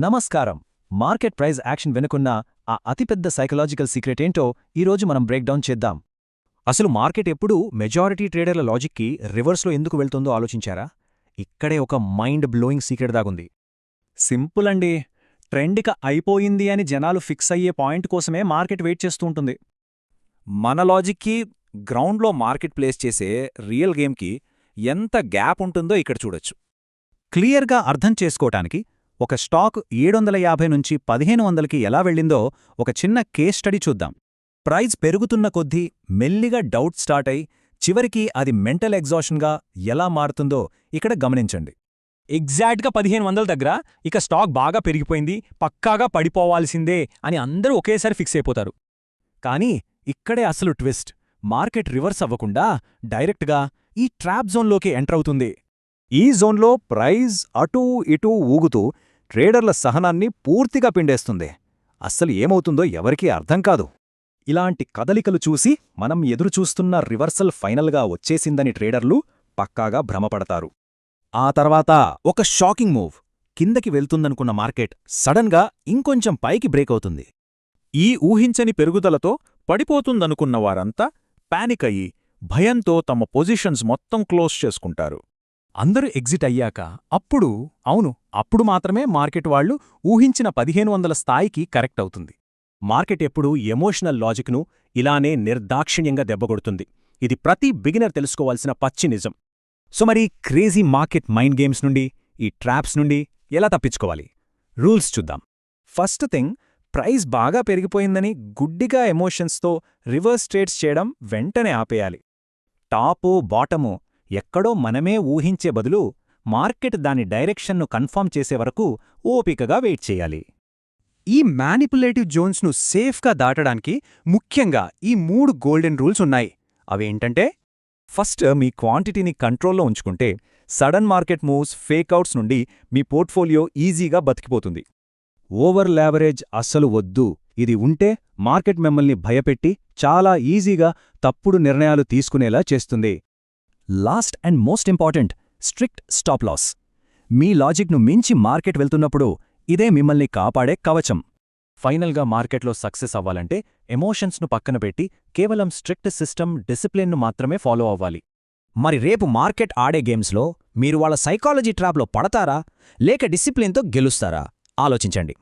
నమస్కారం. Market price action వెనుకున్న ఆ అతిపెద్ద సైకలాజికల్ సీక్రెట్ ఏంటో ఈరోజు మనం బ్రేక్డౌన్ చేద్దాం. అసలు మార్కెట్ ఎప్పుడూ మెజారిటీ ట్రేడర్ల లాజిక్కి రివర్స్లో ఎందుకు వెళ్తుందో ఆలోచించారా? ఇక్కడే ఒక మైండ్ బ్లోయింగ్ సీక్రెట్ దాగుంది. సింపుల్ అండి. ట్రెండ్క అయిపోయింది అని జనాలు ఫిక్స్ అయ్యే పాయింట్ కోసమే మార్కెట్ వెయిట్ చేస్తూ ఉంటుంది. మన లాజిక్కి గ్రౌండ్లో మార్కెట్ ప్లేస్ చేసే రియల్ గేమ్కి ఎంత గ్యాప్ ఉంటుందో ఇక్కడ చూడొచ్చు. క్లియర్గా అర్థం చేసుకోటానికి ఒక స్టాక్ 750 నుంచి 1500కి ఎలా వెళ్ళిందో ఒక చిన్న కేస్ స్టడీ చూద్దాం. ప్రైజ్ పెరుగుతున్న కొద్దీ మెల్లిగా డౌట్ స్టార్ట్ అయి చివరికి అది మెంటల్ ఎగ్జాషన్గా ఎలా మారుతుందో ఇక్కడ గమనించండి. ఎగ్జాక్ట్గా 1500 దగ్గర ఇక స్టాక్ బాగా పెరిగిపోయింది, పక్కాగా పడిపోవాల్సిందే అని అందరూ ఒకేసారి ఫిక్స్ అయిపోతారు. కానీ ఇక్కడే అసలు ట్విస్ట్. మార్కెట్ రివర్స్ అవ్వకుండా డైరెక్ట్గా ఈ ట్రాప్ జోన్లోకి ఎంటర్ అవుతుంది. ఈ జోన్లో ప్రైజ్ అటూ ఇటూ ఊగుతూ ట్రేడర్ల సహనాన్ని పూర్తిగా పిండేస్తుంది. అస్సలు ఏమవుతుందో ఎవరికీ అర్థం కాదు. ఇలాంటి కదలికలు చూసి మనం ఎదురుచూస్తున్న రివర్సల్ ఫైనల్గా వచ్చేసిందని ట్రేడర్లు పక్కాగా భ్రమపడతారు. ఆ తర్వాత ఒక షాకింగ్ మూవ్. కిందకి వెళ్తుందనుకున్న మార్కెట్ సడన్గా ఇంకొంచెం పైకి బ్రేక్ అవుతుంది. ఈ ఊహించని పెరుగుదలతో పడిపోతుందనుకున్న వారంతా పానిక్ అయ్యి భయంతో తమ పొజిషన్స్ మొత్తం క్లోజ్ చేసుకుంటారు. అందరూ ఎగ్జిట్ అయ్యాక అప్పుడు మాత్రమే మార్కెట్ వాళ్లు ఊహించిన 1500 స్థాయికి కరెక్ట్ అవుతుంది. మార్కెట్ ఎప్పుడూ ఎమోషనల్ లాజిక్ను ఇలానే నిర్దాక్షిణ్యంగా దెబ్బగొడుతుంది. ఇది ప్రతి బిగినర్ తెలుసుకోవాల్సిన పచ్చి నిజం. సో మరి క్రేజీ మార్కెట్ మైండ్ గేమ్స్ నుండి, ఈ ట్రాప్స్ నుండి ఎలా తప్పించుకోవాలి? రూల్స్ చూద్దాం. ఫస్ట్ థింగ్, ప్రైస్ బాగా పెరిగిపోయిందని గుడ్డిగా ఎమోషన్స్తో రివర్స్ ట్రేడ్స్ చేయడం వెంటనే ఆపేయాలి. టాపు బాటము ఎక్కడో మనమే ఊహించే బదులు మార్కెట్ దాని డైరెక్షన్ను కన్ఫర్మ్ చేసే వరకు ఓపికగా వెయిట్ చేయాలి. ఈ మ్యానిపులేటివ్ జోన్స్ను సేఫ్గా దాటడానికి ముఖ్యంగా ఈ 3 గోల్డెన్ రూల్స్ ఉన్నాయి. అవేంటంటే, ఫస్ట్, మీ క్వాంటిటీని కంట్రోల్లో ఉంచుకుంటే సడన్ మార్కెట్ మూవ్స్, ఫేక్అవుట్స్ నుండి మీ పోర్ట్ఫోలియో ఈజీగా బతికిపోతుంది. ఓవర్ లేవరేజ్ అస్సలు వద్దు. ఇది ఉంటే మార్కెట్ మిమ్మల్ని భయపెట్టి చాలా ఈజీగా తప్పుడు నిర్ణయాలు తీసుకునేలా చేస్తుంది. Last and most important, strict stop loss. మీ లాజిక్ను మించి మార్కెట్ వెళ్తున్నప్పుడు ఇదే మిమ్మల్ని కాపాడే కవచం. ఫైనల్గా మార్కెట్లో సక్సెస్ అవ్వాలంటే ఎమోషన్స్ను పక్కన పెట్టి కేవలం స్ట్రిక్ట్ సిస్టమ్, డిసిప్లిన్ను మాత్రమే ఫాలో అవ్వాలి. మరి రేపు మార్కెట్ ఆడే గేమ్స్లో మీరు వాళ్ళ సైకాలజీ ట్రాప్లో పడతారా లేక డిసిప్లిన్తో గెలుస్తారా? ఆలోచించండి.